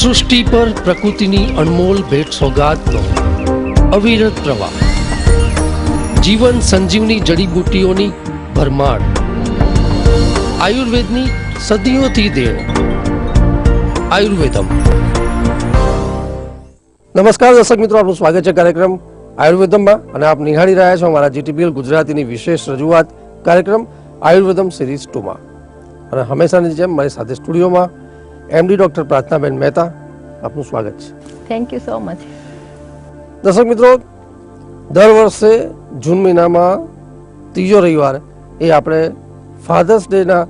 સૃષ્ટિ પર પ્રકૃતિની અનમોલ ભેટ સોગાદનો અવિરત પ્રવાહ, જીવન સંજીવની જડીબુટ્ટીઓની ભરમાર, આયુર્વેદની સદીઓથી દેણ. આયુર્વેદમ. નમસ્કાર દર્શક મિત્રો, આપનું સ્વાગત છે કાર્યક્રમ આયુર્વેદમમાં અને આપ નિહાળી રહ્યા છો અમારા જીટીપીએલ ગુજરાતીની વિશેષ રજૂઆત કાર્યક્રમ આયુર્વેદમ સિરીઝ 2માં. અને હંમેશાની જેમ મારી સાથે સ્ટુડિયોમાં એમડી ડૉક્ટર પ્રાર્થનાબેન મહેતા, આપનું સ્વાગત છે. Thank you so much. દર્શક મિત્રો, દર વર્ષે જૂન મહિનામાં ત્રીજો રવિવાર એ આપણે ફાધર્સ ડેના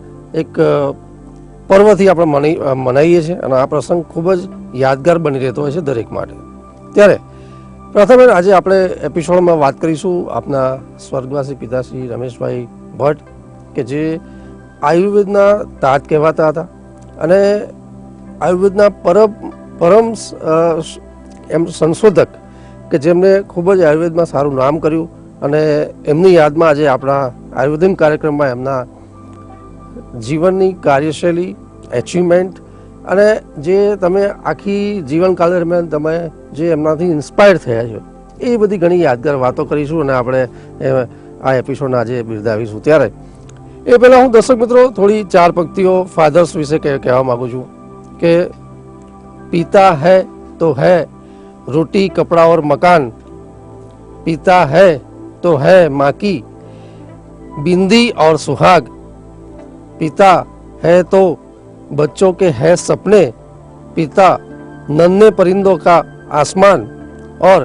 એક પર્વથી આપણે મનાવીએ છીએ અને આ પ્રસંગ ખૂબ જ યાદગાર બની રહેતો હોય છે દરેક માટે. ત્યારે પ્રથમ આજે આપણે એપિસોડમાં વાત કરીશું આપના સ્વર્ગવાસી પિતાશ્રી રમેશભાઈ ભટ્ટ, કે જે આયુર્વેદના તાત કહેવાતા હતા અને આયુર્વેદના પરમ એમ સંશોધક કે જેમને ખૂબ જ આયુર્વેદમાં સારું નામ કર્યું. અને એમની યાદમાં આજે આપણા આયુર્વેદિક કાર્યક્રમમાં એમના જીવનની કાર્યશૈલી, એચિવમેન્ટ અને જે તમે આખી જીવનકાળ દરમિયાન તમે જે એમનાથી ઇન્સ્પાયર થયા છો એ બધી ઘણી યાદગાર વાતો કરીશું અને આપણે આ એપિસોડને આજે બિરદાવીશું. ત્યારે એ પહેલાં હું દર્શક મિત્રો થોડી ચાર પંક્તિઓ ફાધર્સ વિશે કહેવા માગું છું કે પિતા હૈ તો હૈ રોટી કપડા और मकान, पिता है तो है माँ की बिंदी और सुहाग, पिता है तो बच्चों के है सपने, पिता नन्हे परिंदों का आसमान और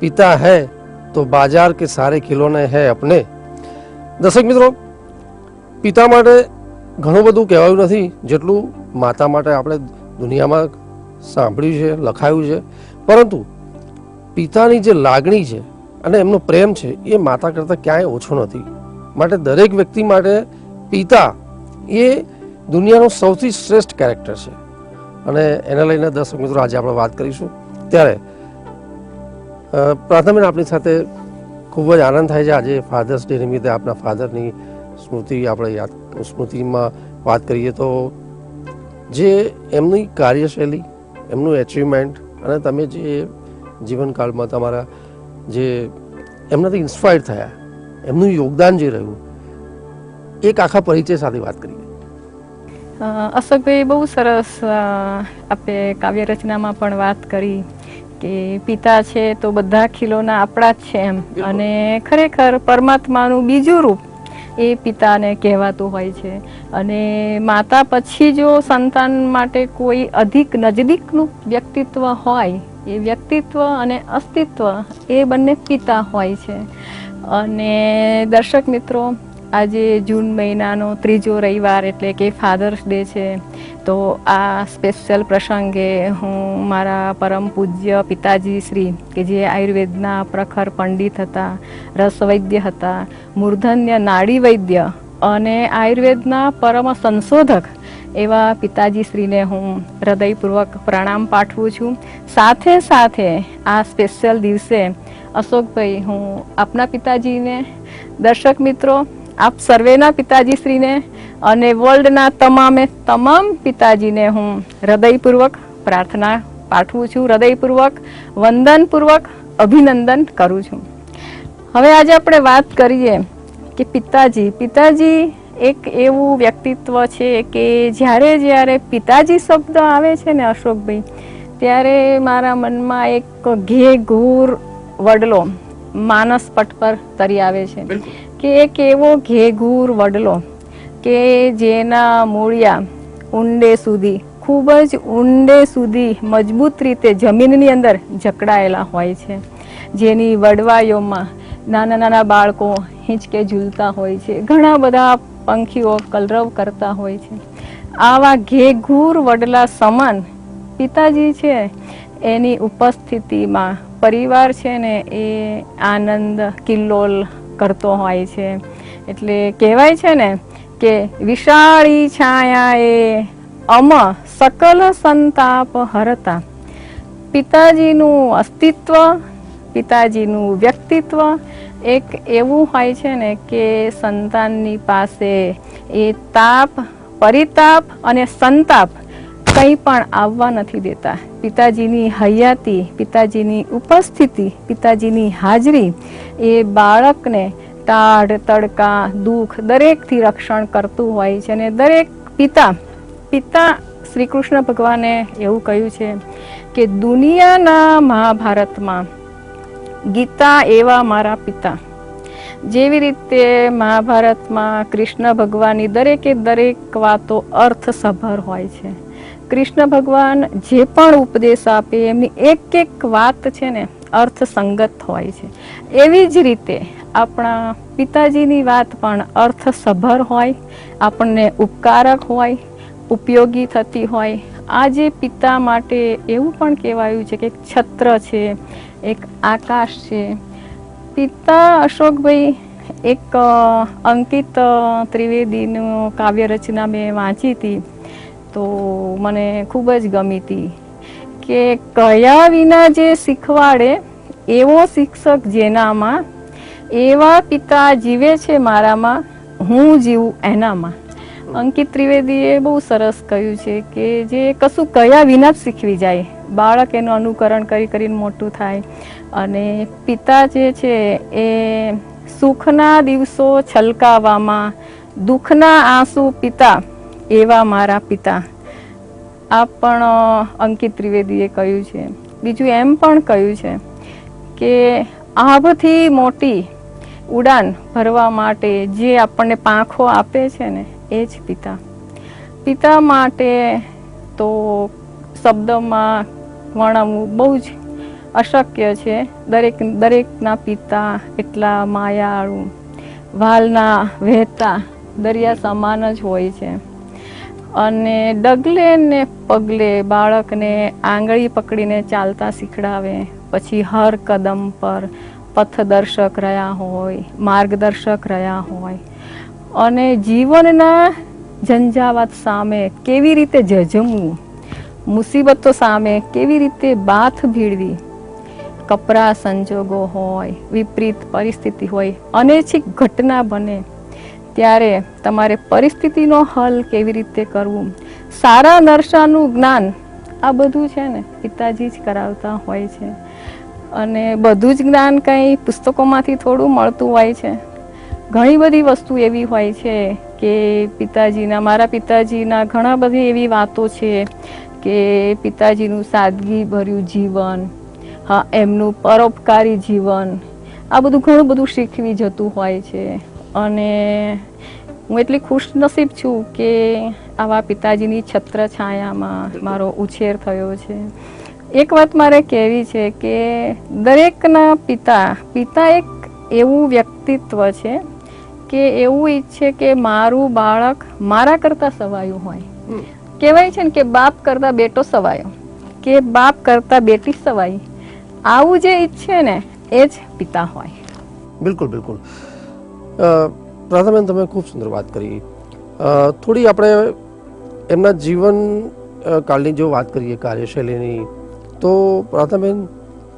पिता है तो बाजार के सारे खिलौने हैं अपने. દર્શક મિત્રો, પિતા માટે ઘણું બધું કહેવાયું નથી જેટલું માતા માટે આપણે દુનિયામાં સાંભળ્યું છે, લખાયું છે. પરંતુ પિતાની જે લાગણી છે અને એમનો પ્રેમ છે એ માતા કરતાં ક્યાંય ઓછો નથી. માટે દરેક વ્યક્તિ માટે પિતા એ દુનિયાનો સૌથી શ્રેષ્ઠ કેરેક્ટર છે અને એને લઈને દર્શક મિત્રો આજે આપણે વાત કરીશું. ત્યારે પ્રાથમિક આપણી સાથે ખૂબ જ આનંદ થાય છે આજે ફાધર્સ ડે નિમિત્તે આપણા ફાધરની સ્મૃતિ આપણે સ્મૃતિમાં વાત કરીએ તો જે એમની કાર્યશૈલી, એમનું એચિવમેન્ટ અને તમે જે જીવનકાળમાં તમારા જે એમનાથી ઇન્સ્પાયર થયા, એમનું યોગદાન જે રહ્યું, એક આખા પરિચય સાથે વાત કરીએ. અશોકભાઈ, બહુ સરસ આપણે કાવ્ય રચનામાં પણ વાત કરી કે પિતા છે તો બધા ખીલોના આપણા જ છે એમ, અને ખરેખર પરમાત્માનું બીજું રૂપ એ પિતાને કહેવાતું હોય છે. અને માતા પછી જો સંતાન માટે કોઈ અધિક નજદીકનું વ્યક્તિત્વ હોય, એ વ્યક્તિત્વ અને અસ્તિત્વ એ બંને પિતા હોય છે. અને દર્શક મિત્રો, આજે જૂન મહિનાનો ત્રીજો રવિવાર એટલે કે ફાધર્સ ડે છે. તો આ સ્પેશિયલ પ્રસંગે હું મારા પરમ પૂજ્ય પિતાજી શ્રી, કે જે આયુર્વેદના પ્રખર પંડિત હતા, રસવૈદ્ય હતા, મૂર્ધન્ય નાડી વૈદ્ય અને આયુર્વેદના પરમ સંશોધક એવા પિતાજી શ્રીને હું હૃદયપૂર્વક પ્રણામ પાઠવું છું. સાથે સાથે આ સ્પેશિયલ દિવસે અશોકભાઈ, હું આપના પિતાજીને, દર્શક મિત્રો, આપ સર્વેના પિતાજી શ્રીને અને વર્લ્ડના તમામ પિતાજીને હું હૃદયપૂર્વક પ્રાર્થના પાઠવું છું, હૃદયપૂર્વક વંદનપૂર્વક અભિનંદન કરું છું. હવે આજે આપણે વાત કરીએ કે પિતાજી એક એવું વ્યક્તિત્વ છે કે જ્યારે પિતાજી શબ્દ આવે છે ને અશોકભાઈ, ત્યારે મારા મનમાં એક ઘેઘૂર વડલો માનસ પટ પર તરી આવે છે કે એક એવો ઘેઘૂર વડલો કે જેના મૂળિયા ઊંડે સુધી, ખૂબ જ ઊંડે સુધી મજબૂત રીતે જમીનની અંદર જકડાયેલા હોય છે, જેની વડવાઈઓમાં નાના નાના બાળકો હિંચકે ઝૂલતા હોય છે, ઘણા બધા પંખીઓ કલરવ કરતા હોય છે. આવા ઘેઘૂર વડલા સમાન પિતાજી છે, એની ઉપસ્થિતિમાં પરિવાર છે ને એ આનંદ કિલ્લોલ કરતો હોય છે. એટલે કહેવાય છે ને કે વિશાળી છાયા એ અમ સકલ સંતાપ હરતા. પિતાજીનું અસ્તિત્વ, પિતાજીનું વ્યક્તિત્વ એક એવું હોય છે ને કે સંતાનની પાસે એ તાપ, પરિતાપ અને સંતાપ કંઈ પણ આવવા નથી દેતા. પિતાજીની હયાતી, પિતાજીની ઉપસ્થિતિ, પિતાજીની હાજરી એ બાળકને ટાઢ, તડકા, દુઃખ દરેકથી રક્ષણ કરતું હોય છે. અને દરેક પિતા શ્રી કૃષ્ણ ભગવાને એવું કહ્યું છે કે દુનિયાના મહાભારતમાં ગીતા એવા મારા પિતા. જેવી રીતે મહાભારતમાં કૃષ્ણ ભગવાનની દરેકે દરેક વાતો અર્થસભર હોય છે. કૃષ્ણ ભગવાન જે પણ ઉપદેશ આપે એમની એક એક વાત છે ને અર્થસંગત હોય છે. એવી જ રીતે આપણા પિતાજીની વાત પણ અર્થસભર હોય, આપણને ઉપકારક હોય, ઉપયોગી થતી હોય. આજે પિતા માટે એવું પણ કહેવાયું છે કે એક છત્ર છે, એક આકાશ છે. પિતા અશોકભાઈ, એક અંકિત ત્રિવેદીનું કાવ્ય રચના મેં વાંચી હતી તો મને ખૂબ જ ગમી હતી કે કયા વિના જે શીખવાડે એવો શિક્ષક જેનામાં, એવા પિતા જીવે છે મારામાં, હું જીવું એનામાં. અંકિત ત્રિવેદીએ બહુ સરસ કહ્યું છે કે જે કશું કયા વિના જ શીખવી જાય, બાળક એનું અનુકરણ કરી કરીને મોટું થાય. અને પિતા જે છે એ સુખના દિવસો છલકાવામાં, દુઃખના આંસુ પિતા એવા મારા પિતા. આ પણ અંકિત ત્રિવેદીએ કહ્યું છે. બીજું એમ પણ કહ્યું છે કે આભથી મોટી ઉડાન ભરવા માટે જે આપણને પાંખો આપે છે ને એ જ પિતા. પિતા માટે તો શબ્દમાં વર્ણવવું બહુ જ અશક્ય છે. દરેકના પિતા એટલા માયાળુ, વાલના વહેતા દરિયા સમાન જ હોય છે. અને ડગલે ને પગલે બાળકને આંગળી પકડીને ચાલતા શીખડાવે, પછી હર કદમ પર પથદર્શક રહ્યા હોય, માર્ગદર્શક રહ્યા હોય. અને જીવનના ઝંઝાવાત સામે કેવી રીતે ઝઝમવું, મુસીબતો સામે કેવી રીતે બાથ ભીડવી, કપરા સંજોગો હોય, વિપરીત પરિસ્થિતિ હોય, અનૈચ્છિક ઘટના બને ત્યારે તમારે પરિસ્થિતિનો હલ કેવી રીતે કરવું, સારા નરસાનું જ્ઞાન, આ બધું છે ને પિતાજી જ કરાવતા હોય છે. અને બધું જ જ્ઞાન કંઈ પુસ્તકોમાંથી થોડું મળતું હોય છે. ઘણી બધી વસ્તુ એવી હોય છે કે મારા પિતાજીના ઘણા બધી એવી વાતો છે કે પિતાજીનું સાદગી ભર્યું જીવન, હા એમનું પરોપકારી જીવન, આ બધું ઘણું બધું શીખવી જતું હોય છે. અને હું એટલી ખુશનસીબ છું કે આવા પિતાજીની છત્ર છાયામાં મારો ઉછેર થયો છે. એક વાત મારે કહેવી છે કે દરેકના પિતા એક એવું વ્યક્તિત્વ છે કે એવું ઈચ્છે કે મારું બાળક મારા કરતા સવાયું હોય. કહેવાય છે ને કે બાપ કરતા બેટો સવાયો, કે બાપ કરતા બેટી સવાઈ. આવું જે ઈચ્છે ને એ જ પિતા હોય. બિલકુલ બિલકુલ. રાધાબેન, તમે ખૂબ સુંદર વાત કરી. થોડી આપણે એમના જીવન કાળની જો વાત કરીએ, કાર્યશૈલીની, તો રાધાબેન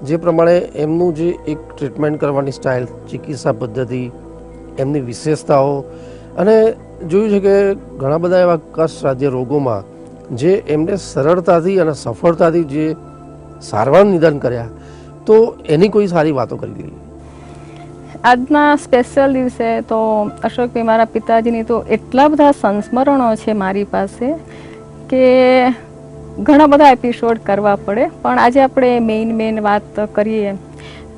જે પ્રમાણે એમનું જે એક ટ્રીટમેન્ટ કરવાની સ્ટાઇલ, ચિકિત્સા પદ્ધતિ, એમની વિશેષતાઓ, અને જોયું છે કે ઘણા બધા એવા કષ્ટસાધ્ય રોગોમાં જે એમને સરળતાથી અને સફળતાથી જે સારવાર નિદાન કર્યા, તો એની કોઈ સારી વાતો કરી લઈએ. આજના સ્પેશિયલ દિવસે તો અશોકભાઈ, મારા પિતાજીની તો એટલા બધા સંસ્મરણો છે મારી પાસે કે ઘણા બધા એપિસોડ કરવા પડે. પણ આજે આપણે મેઇન વાત કરીએ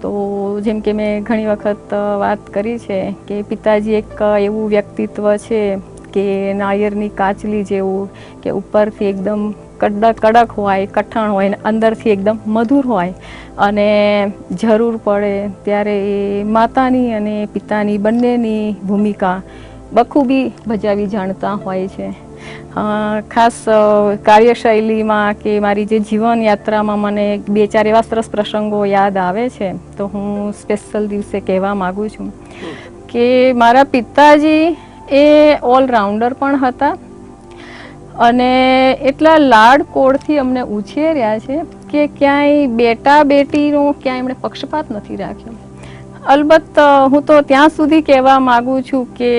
તો જેમ કે મેં ઘણી વખત વાત કરી છે કે પિતાજી એક એવું વ્યક્તિત્વ છે કે નાળિયેરની કાચલી જેવું, કે ઉપરથી એકદમ કડક હોય, કઠણ હોય, અંદરથી એકદમ મધુર હોય. અને જરૂર પડે ત્યારે એ માતાની અને પિતાની બંનેની ભૂમિકા બખૂબી ભજાવી જાણતા હોય છે. ખાસ કાર્યશૈલીમાં કે મારી જે જીવન યાત્રામાં મને 2-4 એવા સરસ પ્રસંગો યાદ આવે છે તો હું સ્પેશિયલ દિવસે કહેવા માગું છું કે મારા પિતાજી એ ઓલરાઉન્ડર પણ હતા અને એટલા લાડકોડથી અમને ઉછેર્યા છે કે ક્યાંય બેટા બેટીનો ક્યાંય એમણે પક્ષપાત નથી રાખ્યો. અલબત્ત હું તો ત્યાં સુધી કહેવા માંગુ છું કે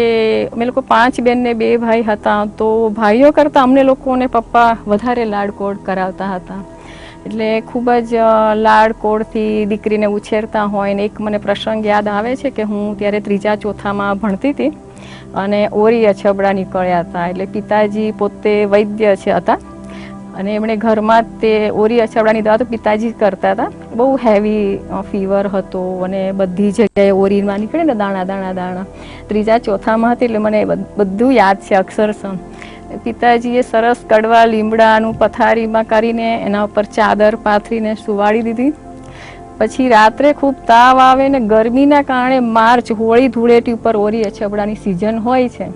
અમે લોકો 5 બેન ને 2 ભાઈ હતા, તો ભાઈઓ કરતાં અમને લોકોને પપ્પા વધારે લાડકોડ કરાવતા હતા. એટલે ખૂબ જ લાડકોડથી દીકરીને ઉછેરતા હોય. ને એક મને પ્રસંગ યાદ આવે છે કે હું ત્યારે 3જા 4થામાં ભણતી હતી અને ઓરી અછબડા નીકળ્યા હતા. એટલે પિતાજી પોતે વૈદ્ય હતા અને એમણે ઘરમાં તે ઓરી અછબડાની દવા તો પિતાજી કરતા હતા. બહુ હેવી ફીવર હતો અને બધી જગ્યાએ ઓરીમાં નીકળે ને દાણા દાણા દાણા. 3જા 4થામાં હતી એટલે મને બધું યાદ છે અક્ષરશઃ. પિતાજીએ સરસ કડવા લીમડાનું પથારીમાં કરીને એના ઉપર ચાદર પાથરીને સુવાડી દીધી. પછી રાત્રે ખૂબ તાવ આવે ને ગરમીના કારણે માર્ચ હોળી ધૂળેટી ઉપર ઓરી અછબડાની સિઝન હોય છે,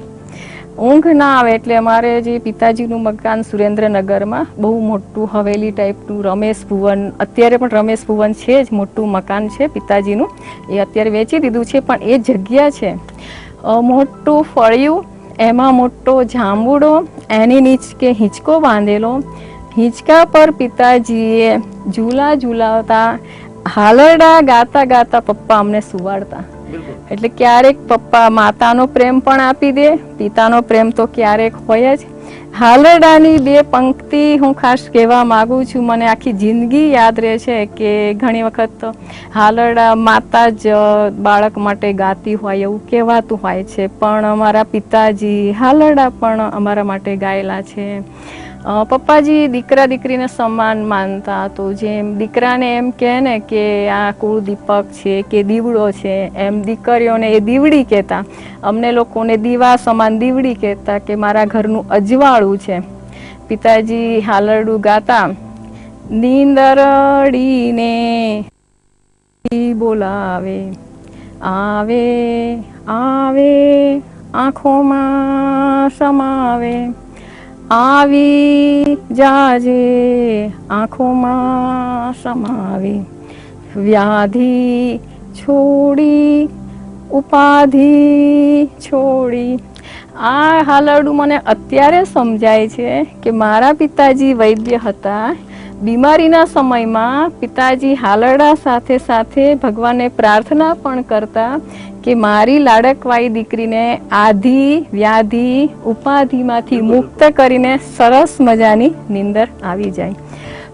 ઊંઘ ના આવે એટલે અમારે જે પિતાજીનું મકાન સુરેન્દ્રનગરમાં બહુ મોટું હવેલી ટાઈપનું રમેશ ભુવન, અત્યારે પણ રમેશ ભુવન છે જ, મોટું મકાન છે પિતાજીનું. એ અત્યારે વેચી દીધું છે, પણ એ જગ્યા છે મોટું ફળિયું, એમાં મોટો જાંબુડો, એની નીચે હિંચકો બાંધેલો. હિંચકા પર પિતાજીએ ઝૂલા ઝૂલાવતા, હાલરડા ગાતા ગાતા પપ્પા અમને સુવાડતા. એટલે ક્યારેક પપ્પા માતાનો પ્રેમ પણ આપી દે, પિતાનો પ્રેમ તો ક્યારેક હોય જ. હાલરડાની 2 પંક્તિ હું ખાસ કહેવા માગું છું, મને આખી જિંદગી યાદ રહે છે કે ઘણી વખત હાલરડા માતા જ બાળક માટે ગાતી હોય એવું કહેવાતું હોય છે, પણ અમારા પિતાજી હાલરડા પણ અમારા માટે ગાયેલા છે. પપ્પાજી દીકરા દીકરીને સમાન માનતા. તો જેમ દીકરાને એમ કહે ને કે આ કુળ દીપક છે કે દીવડો છે, એમ દીકરીઓને એ દીવડી કહેતા. અમને લોકોને દીવા સમાન દીવડી કહેતા કે મારા ઘરનું અજવાળું છે. પિતાજી હાલરડું ગાતા, નીંદરડીને બોલાવે, આવે આવે આંખોમાં સમાવે, આવી જાજે આંખોમાં સમાવે, વ્યાધિ છોડી ઉપાધિ છોડી. આ હાલરડું મને અત્યારે સમજાય છે કે મારા પિતાજી વૈદ્ય હતા. બીમારીના સમયમાં પિતાજી હાલરડા સાથે સાથે ભગવાનને પ્રાર્થના પણ કરતા કે મારી લાડકવાઈ દીકરીને આધિ વ્યાધિ ઉપાધિમાંથી મુક્ત કરીને સરસ મજાની નીંદર આવી જાય.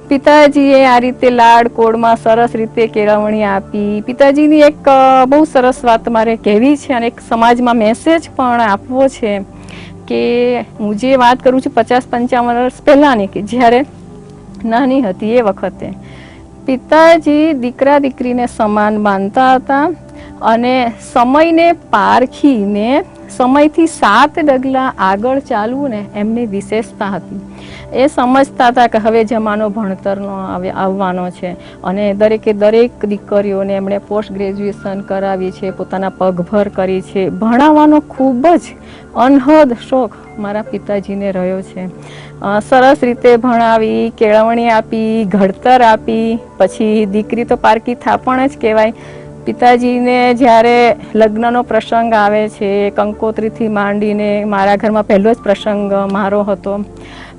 પિતાજીએ આ રીતે લાડકોડમાં સરસ રીતે કેળવણી આપી. પિતાજીની એક બહુ સરસ વાત મારે કહેવી છે અને એક સમાજમાં મેસેજ પણ આપવો છે કે હું જે વાત કરું છું 50-55 વર્ષ પહેલાંની, કે જ્યારે નાની હતી એ વખતે પિતાજી દીકરા દીકરીને સમાન માનતા હતા અને સમયને પારખીને સમયથી 7 ડગલા આગળ ચાલવું ને એમની વિશેષતા હતી. એ સમજતા હતા કે હવે જમાનો ભણતરનો આવવાનો છે અને દરેકે દરેક દીકરીઓને એમણે પોસ્ટ ગ્રેજ્યુએશન કરાવી છે, પોતાના પગભર કરી છે. ભણાવવાનો ખૂબ જ અનહદ શોખ મારા પિતાજીને રહ્યો છે. સરસ રીતે ભણાવી, કેળવણી આપી, ઘડતર આપી. પછી દીકરી તો પારકી થાપણ જ કહેવાય. પિતાજીને જ્યારે લગ્નનો પ્રસંગ આવે છે, કંકોત્રીથી માંડીને મારા ઘરમાં પહેલો જ પ્રસંગ મારો હતો.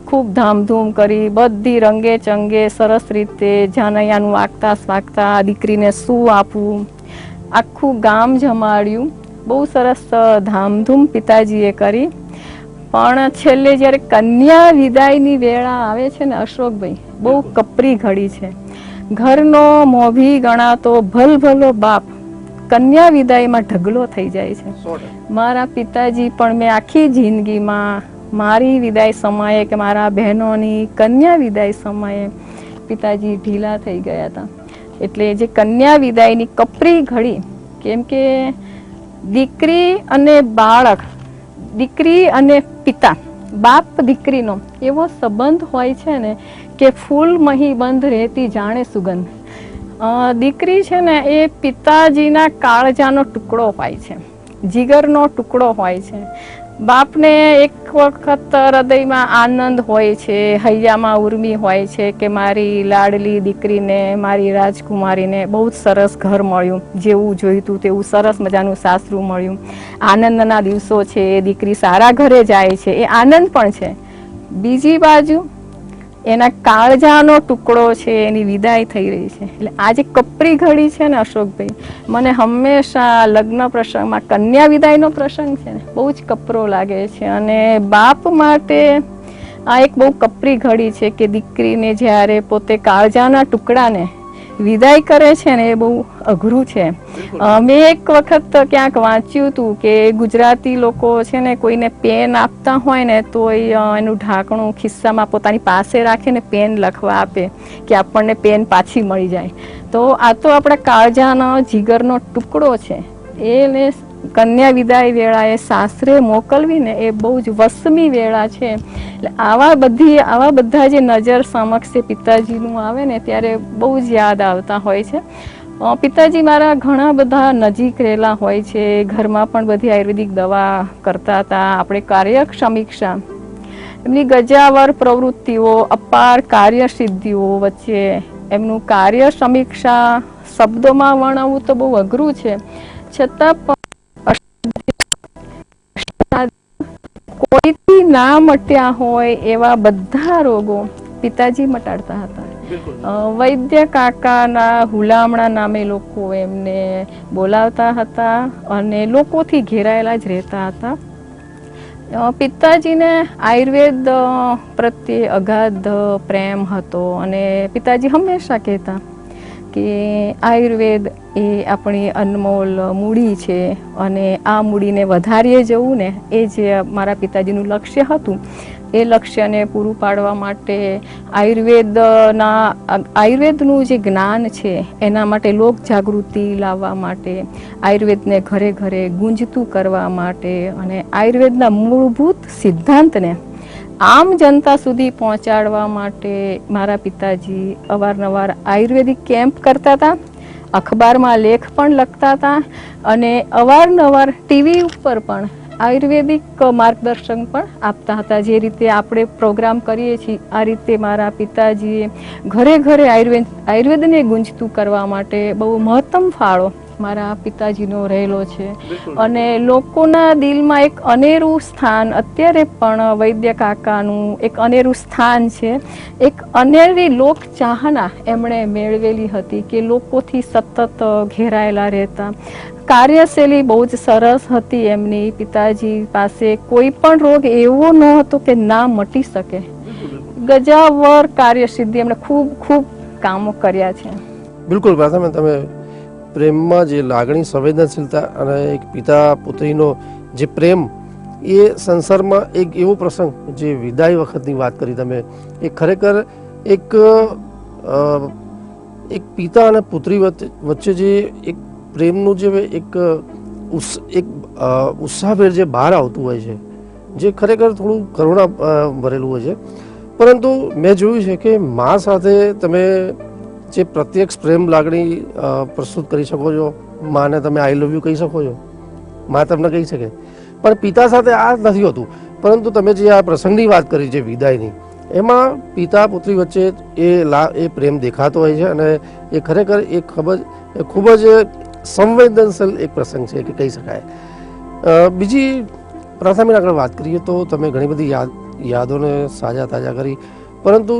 ખૂબ ધામધૂમ કરી, બધી રંગે ચંગે સરસ રીતે જાનૈયાનું વાગતા સ્વાગતા, દીકરીને શું આપવું, આખું ગામ જમાડ્યું. બહુ સરસ ધામધૂમ પિતાજીએ કરી. પણ છેલ્લે જ્યારે કન્યા વિદાયની વેળા આવે છે ને અશોકભાઈ, બહુ કપરી ઘડી છે. ઘરનો મોભી ગણાતો ભલભલો બાપ કન્યા વિદાયમાં ઢગલો થઈ જાય છે. મારા પિતાજી પણ મેં આખી જિંદગીમાં મારી વિદાય સમયે કે મારા બહેનોની કન્યા વિદાય સમયે પિતાજી ઢીલા થઈ ગયા હતા. એટલે જે કન્યા વિદાયની કપરી ઘડી, કેમ કે દીકરી અને બાળક, દીકરી અને પિતા, બાપ દીકરીનો એવો સંબંધ હોય છે ને કે ફૂલ મહી બંધ રહેતી જાણે સુગંધ. દીકરી છે ને એ પિતાજીના કાળજાનો ટુકડો હોય છે, જીગરનો ટુકડો હોય છે. બાપને એક વખત હૃદયમાં આનંદ હોય છે, હૈયામાં ઉર્મી હોય છે કે મારી લાડલી દીકરીને, મારી રાજકુમારીને બહુ જ સરસ ઘર મળ્યું, જેવું જોઈતું તેવું સરસ મજાનું સાસરું મળ્યું. આનંદના દિવસો છે, દીકરી સારા ઘરે જાય છે, એ આનંદ પણ છે. બીજી બાજુ એના કાળજાનો ટુકડો છે એની વિદાય થઈ રહી છે. એટલે આ જે કપરી ઘડી છે ને અશોકભાઈ, મને હંમેશા લગ્ન પ્રસંગમાં કન્યા વિદાયનો પ્રસંગ છે ને બહુ જ કપરો લાગે છે. અને બાપ માટે આ એક બહુ કપરી ઘડી છે કે દીકરીને જ્યારે પોતે કાળજાના ટુકડાને વિદાય કરે છે ને એ બહુ અઘરું છે. મેં એક વખત ક્યાંક વાંચ્યું હતું કે ગુજરાતી લોકો છે ને કોઈને પેન આપતા હોય ને તો એનું ઢાંકણું ખિસ્સામાં પોતાની પાસે રાખીને પેન લખવા આપે કે આપણને પેન પાછી મળી જાય. તો આ તો આપણા કાળજાનો જીગરનો ટુકડો છે. એને કન્યા વિદાય વેળાએ સાસરે મોકલવીને એ બહુ જ વસમી વેળા છે. એટલે આવા બધા જે નજર સમક્ષ પિતાજીનું આવે ને ત્યારે બહુ જ યાદ આવતા હોય છે. પિતાજી મારા ઘણા બધા નજીક રહેલા હોય છે. ઘરમાં પણ બધી આયુર્વેદિક દવા કરતા હતા. આપણે કાર્ય સમીક્ષા, એમની ગજાવર પ્રવૃત્તિઓ, અપાર કાર્યસિદ્ધિઓ વચ્ચે એમનું કાર્ય સમીક્ષા શબ્દોમાં વર્ણવવું તો બહુ અઘરું છે. છતાં પણ કોઈથી ના મટ્યા હોય એવા બધા રોગો પિતાજી મટાડતા હતા. વૈદ્ય કાકાના હુલામણા નામે લોકો એમને બોલાવતા હતા અને લોકોથી ઘેરાયેલા જ રહેતા હતા. પિતાજીને આયુર્વેદ પ્રત્યે અગાધ પ્રેમ હતો અને પિતાજી હંમેશા કહેતા કે આયુર્વેદ એ આપણી અનમોલ મૂડી છે અને આ મૂડીને વધારીએ જવું ને એ જે મારા પિતાજીનું લક્ષ્ય હતું. એ લક્ષ્યને પૂરું પાડવા માટે આયુર્વેદનું જે જ્ઞાન છે એના માટે લોક જાગૃતિ લાવવા માટે, આયુર્વેદને ઘરે ઘરે ગુંજતું કરવા માટે અને આયુર્વેદના મૂળભૂત સિદ્ધાંતને આમ જનતા સુધી પહોંચાડવા માટે મારા પિતાજી અવારનવાર આયુર્વેદિક કેમ્પ કરતા હતા, અખબારમાં લેખ પણ લખતા હતા અને અવારનવાર ટીવી ઉપર પણ આયુર્વેદિક માર્ગદર્શન પણ આપતા હતા. જે રીતે આપણે પ્રોગ્રામ કરીએ છીએ આ રીતે મારા પિતાજીએ ઘરે ઘરે આયુર્વેદને ગુંજતું કરવા માટે બહુ મહત્તમ ફાળો મારા પિતાજીનો રહેલો છે. અને લોકોના દિલમાં એક અનેરું સ્થાન અત્યારે પણ વૈદ્ય કાકાનું એક અનેરું સ્થાન છે. એક અનેરી લોક ચાહના એમણે મેળવેલી હતી કે લોકોથી સતત ઘેરાયેલા રહેતા. કાર્યશૈલી બહુ જ સરસ હતી એમની. પિતાજી પાસે કોઈ પણ રોગ એવો ન હતો કે ના મટી શકે. ગજાવર કાર્યસિદ્ધિ એમણે ખૂબ ખૂબ કામો કર્યા છે. બિલકુલ પ્રથમ તમે પ્રેમમાં જે લાગણી, સંવેદનશીલતા અને એક પિતા પુત્રીનો જે પ્રેમ, એ સંસારમાં એક એવો પ્રસંગ જે વિદાય વખતની વાત કરી તમે, એ ખરેખર એક પિતા અને પુત્રી વચ્ચે જે એક પ્રેમનું જે એક ઉત્સાહભેર જે બહાર આવતું હોય છે, જે ખરેખર થોડું કરુણા ભરેલું હોય છે. પરંતુ મેં જોયું છે કે મા સાથે તમે જે પ્રત્યક્ષ પ્રેમ લાગણી પ્રસ્તુત કરી શકો છો, માને તમે આઈ લવ યુ કહી શકો છો, મા તમને કહી શકે, પણ પિતા સાથે આ નથી હોતું. પરંતુ તમે જે આ પ્રસંગની વાત કરી જે વિદાયની, એમાં પિતા પુત્રી વચ્ચે એ પ્રેમ દેખાતો હોય છે અને એ ખરેખર ખૂબ જ સંવેદનશીલ એક પ્રસંગ છે કે કહી શકાય. બીજી પ્રાથમિક આગળ વાત કરીએ તો તમે ઘણી બધી યાદોને તાજા કરી, પરંતુ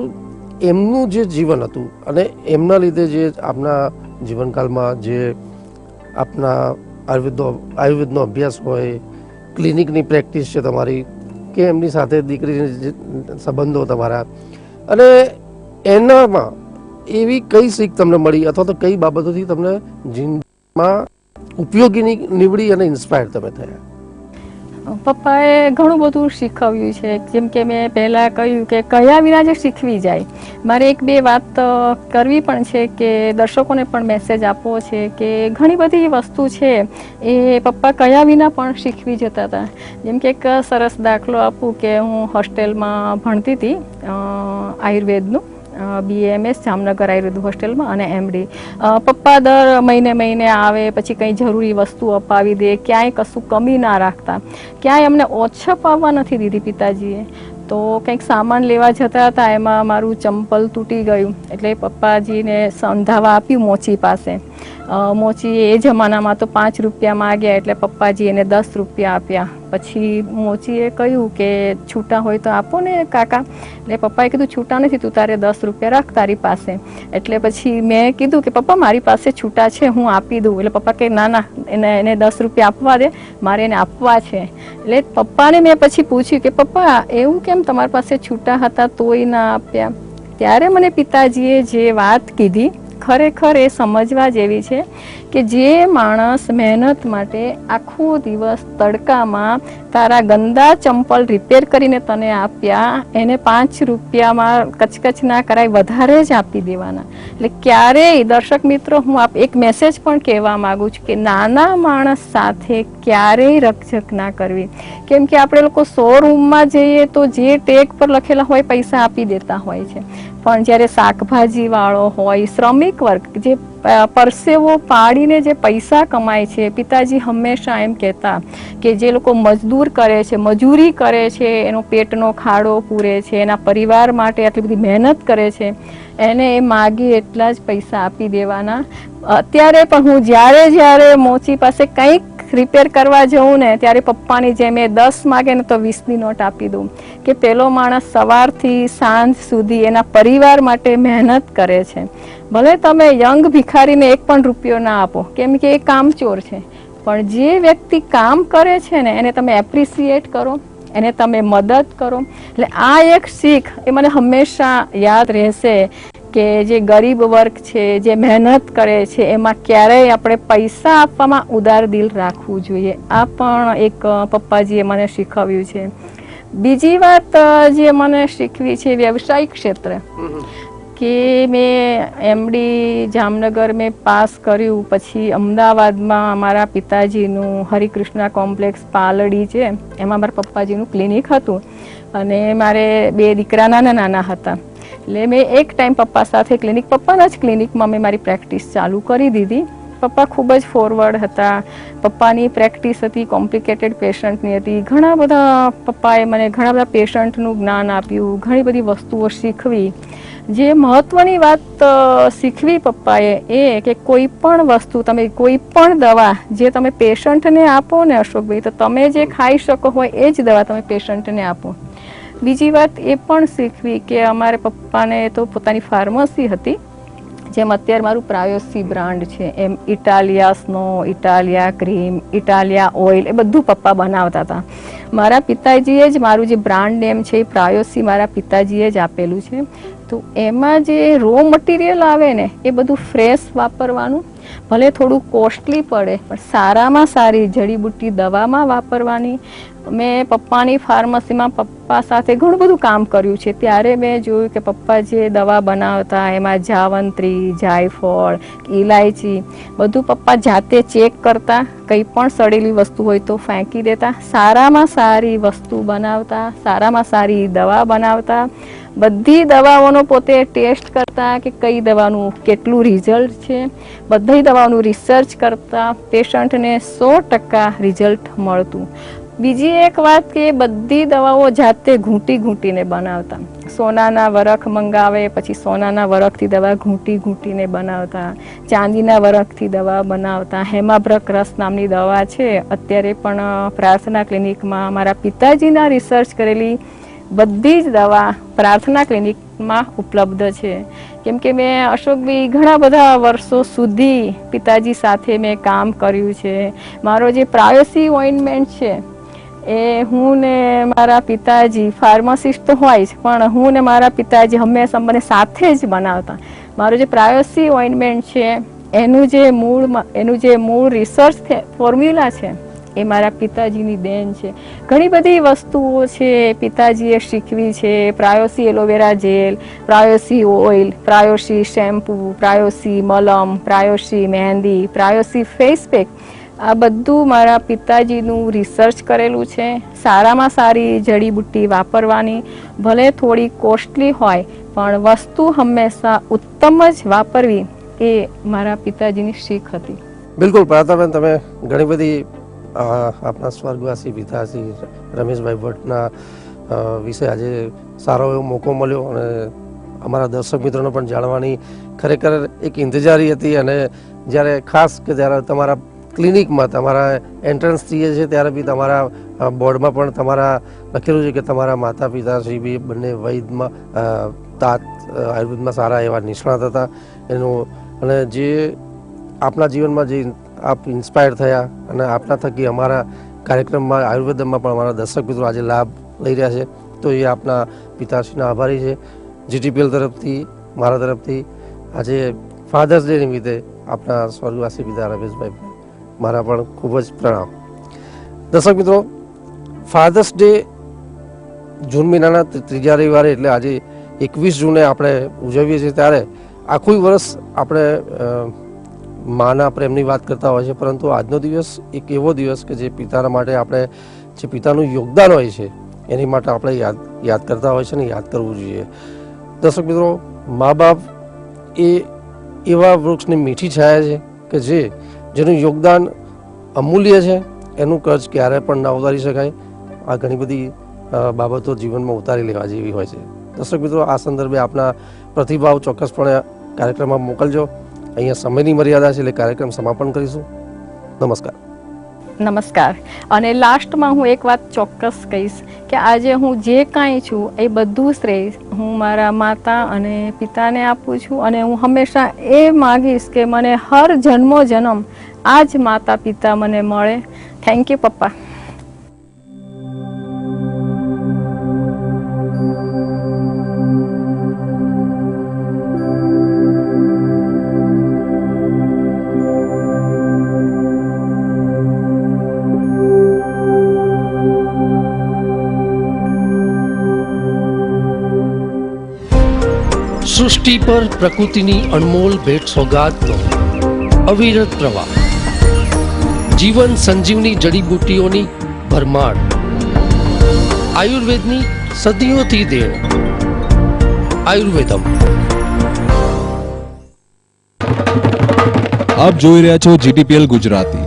એમનું જે જીવન હતું અને એમના લીધે જે આપના જીવનકાળમાં જે આપના આયુર્વેદનો અભ્યાસ હોય, ક્લિનિકની પ્રેક્ટિસ છે તમારી, કે એમની સાથે દીકરીની જે સંબંધો તમારા, અને એનામાં એવી કઈ શીખ તમને મળી અથવા તો કઈ બાબતોથી તમને જિંદગીમાં ઉપયોગી નીવડી અને ઇન્સ્પાયર તમે થયા? પપ્પાએ ઘણું બધું શીખવ્યું છે. જેમ કે મેં પહેલાં કહ્યું કે કહ્યા વિના જે શીખવી જાય. મારે એક બે વાત કરવી પણ છે કે દર્શકોને પણ મેસેજ આપવો છે કે ઘણી બધી વસ્તુ છે એ પપ્પા કહ્યા વિના પણ શીખવી જતા હતા. જેમ કે એક સરસ દાખલો આપું કે હું હોસ્ટેલમાં ભણતી હતી આયુર્વેદનું, BAMS જામનગર આયુર્વેદ હોસ્ટેલમાં અને MD. પપ્પા દર મહિને આવે, પછી કંઈ જરૂરી વસ્તુ અપાવી દે, ક્યાંય કશું કમી ના રાખતા, ક્યાંય અમને ઓછપ આવવા નથી દીધી પિતાજીએ. તો કંઈક સામાન લેવા જતા હતા, એમાં મારું ચંપલ તૂટી ગયું એટલે પપ્પાજીને સંધાવા આપ્યું મોચી પાસે. મોચી એ જમાનામાં તો 5 રૂપિયા માંગ્યા એટલે પપ્પાજી એને 10 રૂપિયા આપ્યા. પછી મોચીએ કહ્યું કે છૂટા હોય તો આપો ને કાકા. એટલે પપ્પાએ કીધું છૂટા નથી, તું તારે 10 રૂપિયા રાખ તારી પાસે. એટલે પછી મેં કીધું કે પપ્પા મારી પાસે છૂટા છે, હું આપી દઉં. એટલે પપ્પા કે ના ના, એને 10 રૂપિયા આપવા દે, મારે એને આપવા છે. એટલે પપ્પાને મેં પછી પૂછ્યું કે પપ્પા એવું કેમ તમારી પાસે છૂટા હતા તોય ના આપ્યા? ત્યારે મને પિતાજીએ જે વાત કીધી ખરેખર એ સમજવા જેવી છે કે જે માણસ મહેનત માટે આખો દિવસ તડકામાં તારા ગંદા ચંપલ રિપેર કરીને તને આપ્યા, એને 5 રૂપિયામાં કચકચ ના કરાય વધારે જ આપી દેવાના. એટલે ક્યારેય દર્શક મિત્રો હું એક મેસેજ પણ કહેવા માંગુ છું કે નાના માણસ સાથે ક્યારેય રકઝક ના કરવી. કેમ કે આપણે લોકો શોરૂમમાં જઈએ તો જે ટેગ પર લખેલા હોય પૈસા આપી દેતા હોય છે, પણ જ્યારે શાકભાજી વાળો હોય, શ્રમિક વર્ગ જે પરસેવો પાડીને જે પૈસા કમાય છે, પિતાજી હંમેશા એમ કહેતા કે જે લોકો મજદૂર કરે છે, મજૂરી કરે છે, એનો પેટનો ખાડો પૂરે છે, એના પરિવાર માટે આટલી બધી મહેનત કરે છે, એને એ માગી એટલા જ પૈસા આપી દેવાના. અત્યારે પણ હું જ્યારે મોચી પાસે કંઈક રિપેર કરવા જઉં ને ત્યારે પપ્પાની જેમ એ 10 માગે ને તો 20ની નોટ આપી દઉં કે પેલો માણસ સવારથી સાંજ સુધી એના પરિવાર માટે મહેનત કરે છે. ભલે તમે યંગ ભિખારીને 1 પણ રૂપિયો ના આપો કેમ કે એ કામચોર છે, પણ જે વ્યક્તિ કામ કરે છે ને એને તમે એપ્રિસિએટ કરો, એને તમે મદદ કરો. એટલે આ એક શીખ એ મને હંમેશા યાદ રહેશે કે જે ગરીબ વર્ગ છે, જે મહેનત કરે છે, એમાં ક્યારેય આપણે પૈસા આપવામાં ઉદાર દિલ રાખવું જોઈએ. આ પણ એક પપ્પાજીએ મને શીખવ્યું છે. બીજી વાત જે મને શીખવી છે વ્યવસાયિક ક્ષેત્રે કે મેં MD જામનગર મેં પાસ કર્યું, પછી અમદાવાદમાં અમારા પિતાજીનું હરિકૃષ્ણા કોમ્પ્લેક્સ પાલડી છે એમાં મારા પપ્પાજીનું ક્લિનિક હતું અને મારે 2 દીકરા નાના હતા. એટલે મેં એક ટાઈમ પપ્પા સાથે પપ્પાના જ ક્લિનિકમાં મેં મારી પ્રેક્ટિસ ચાલુ કરી દીધી. પપ્પા ખૂબ જ ફોરવર્ડ હતા. પપ્પાની પ્રેક્ટિસ હતી કોમ્પ્લિકેટેડ પેશન્ટની હતી. ઘણા બધા પપ્પાએ મને ઘણા બધા પેશન્ટનું જ્ઞાન આપ્યું, ઘણી બધી વસ્તુઓ શીખવી. જે મહત્વની વાત શીખવી પપ્પાએ એ કે કોઈ પણ વસ્તુ, તમે કોઈ પણ દવા જે તમે પેશન્ટને આપો ને અશોકભાઈ, તો તમે જે ખાઈ શકો હોય એ જ દવા તમે પેશન્ટને આપો. બીજી વાત એ પણ શીખવી કે અમારે પપ્પાને તો પોતાની ફાર્મસી હતી, જેમ અત્યારે મારું પ્રાયોસી બ્રાન્ડ છે એમ Italia snow, Italia cream, Italia oil એ બધું પપ્પા બનાવતા હતા. મારા પિતાજીએ જ મારું જે બ્રાન્ડ નેમ છે એ પ્રાયોસી મારા પિતાજીએ જ આપેલું છે. તો એમાં જે રો મટીરિયલ આવે ને એ બધું ફ્રેશ વાપરવાનું, ભલે થોડું કોસ્ટલી પડે પણ સારામાં સારી જડીબુટ્ટી દવામાં વાપરવાની. મેં પપ્પાની ફાર્મસીમાં પપ્પા સાથે ઘણું બધું કામ કર્યું છે, ત્યારે મેં જોયું કે પપ્પા જે દવા બનાવતા એમાં જાવંત્રી, જાયફળ, ઇલાયચી બધું પપ્પા જાતે ચેક કરતા, કંઈ પણ સડેલી વસ્તુ હોય તો ફેંકી દેતા, સારામાં સારી વસ્તુ બનાવતા, સારામાં સારી દવા બનાવતા. બધી દવાઓનો પોતે ટેસ્ટ કરતા કે કઈ દવાનું કેટલું રિઝલ્ટ છે, બધી દવાઓનું રિસર્ચ કરતા, પેશન્ટને 100% રિઝલ્ટ મળતું. બીજી એક વાત કે બધી દવાઓ જાતે ઘૂંટીને બનાવતા. સોનાના વરખ મંગાવે, પછી સોનાના વરખથી દવા ઘૂંટીને બનાવતા, ચાંદીના વરખથી દવા બનાવતા. હેમાબ્રક રસ નામની દવા છે, અત્યારે પણ પ્રાર્થના ક્લિનિકમાં મારા પિતાજીના રિસર્ચ કરેલી બધી જ દવા પ્રાર્થના ક્લિનિકમાં ઉપલબ્ધ છે. કેમ કે મેં અશોકભાઈ ઘણા બધા વર્ષો સુધી પિતાજી સાથે મેં કામ કર્યું છે. મારો જે પ્રાયોસી ઓઇન્ટમેન્ટ છે એ હું ને મારા પિતાજી, ફાર્માસિસ્ટ તો હોય જ, પણ હું ને મારા પિતાજી હંમેશા મને સાથે જ બનાવતા. મારો જે પ્રાયોસી ઓઇન્ટમેન્ટ છે એનું જે મૂળ રિસર્ચ ફોર્મ્યુલા છે એ મારા પિતાજીની દેન છે. ઘણી બધી વસ્તુઓ છે પિતાજીએ શીખવી છે. પ્રાયોસી એલોવેરા જેલ, પ્રાયોસી ઓઇલ, પ્રાયોસી શેમ્પૂ, પ્રાયોસી મલમ, પ્રાયોસી મહેંદી, પ્રાયોસી ફેસ પેક, આ બધું મારા પિતાજીનું રિસર્ચ કરેલું છે. સારામાં સારી જડીબુટ્ટી વાપરવાની, ભલે થોડી કોસ્ટલી હોય પણ વસ્તુ હંમેશા ઉત્તમ જ વાપરવી, એ મારા પિતાજીની શીખ હતી. બિલકુલ પ્રાર્થનાબેન, તમે ઘણી બધી આપણા સ્વર્ગવાસી પિતાશ્રી રમેશભાઈ ભટ્ટના વિશે આજે સારો એવો મોકો મળ્યો અને અમારા દર્શક મિત્રોને પણ જાણવાની ખરેખર એક ઇંતજારી હતી અને જ્યારે ખાસ કે જ્યારે તમારા ક્લિનિકમાં તમારા એન્ટ્રન્સ થઈએ છે ત્યારે બી તમારા બોર્ડમાં પણ તમારા લખેલું છે કે તમારા માતા પિતાશ્રી બી બંને વૈદમાં તાત આયુર્વેદમાં સારા એવા નિષ્ણાત હતા એનું, અને જે આપણા જીવનમાં જે આપ ઇન્સ્પાયર થયા અને આપના થકી અમારા કાર્યક્રમમાં આયુર્વેદમાં પણ અમારા દર્શક મિત્રો આજે લાભ લઈ રહ્યા છે, તો એ આપના પિતાશ્રીના આભારી છે. જીટીપીએલ તરફથી, મારા તરફથી આજે ફાધર્સ ડે નિમિત્તે આપણા સ્વર્ગવાસી પિતા રમેશભાઈ મારા પણ ખૂબ જ પ્રણામ. દર્શક મિત્રો, ફાધર્સ ડે જૂન મહિનાના ત્રીજા રવિવારે એટલે આજે 21 જૂને આપણે ઉજવીએ છીએ, ત્યારે આખું વર્ષ આપણે માના પ્રેમની વાત કરતા હોય છે, પરંતુ આજનો દિવસ એક એવો દિવસ કે જે પિતાના માટે આપણે જે પિતાનું યોગદાન હોય છે એની માટે આપણે યાદ કરતા હોય છે ને યાદ કરવું જોઈએ. દર્શક મિત્રો, મા બાપ એ એવા વૃક્ષની મીઠી છાયા છે કે જેનું યોગદાન અમૂલ્ય છે, એનું કર્જ ક્યારે પણ ના ઉતારી શકાય. આ ઘણી બધી બાબતો જીવનમાં ઉતારી લેવા જેવી હોય છે. દર્શક મિત્રો, આ સંદર્ભે આપના પ્રતિભાવ ચોક્કસપણે કાર્યક્રમમાં મોકલજો. અહીંયા સમયની મર્યાદા છે એટલે કાર્યક્રમ સમાપન કરીશું. નમસ્કાર. નમસ્કાર. અને લાસ્ટમાં હું એક વાત ચોક્કસ કહીશ કે આજે હું જે કાંઈ છું એ બધું શ્રેય હું મારા માતા અને પિતાને આપું છું, અને હું હંમેશા એ માગીશ કે મને હર જન્મો જન્મ આ જ માતા પિતા મને મળે. થેન્ક યુ પપ્પા. સૃષ્ટિ પર પ્રકૃતિની અનમોલ ભેટ સોગાદનો અવિરત પ્રવાહ, જીવન સંજીવની જડીબુટ્ટીઓની ભરમાર, આયુર્વેદની સદીઓથી દેણ. આયુર્વેદમ. આપ જોઈ રહ્યા છો જીટીપીએલ ગુજરાતી.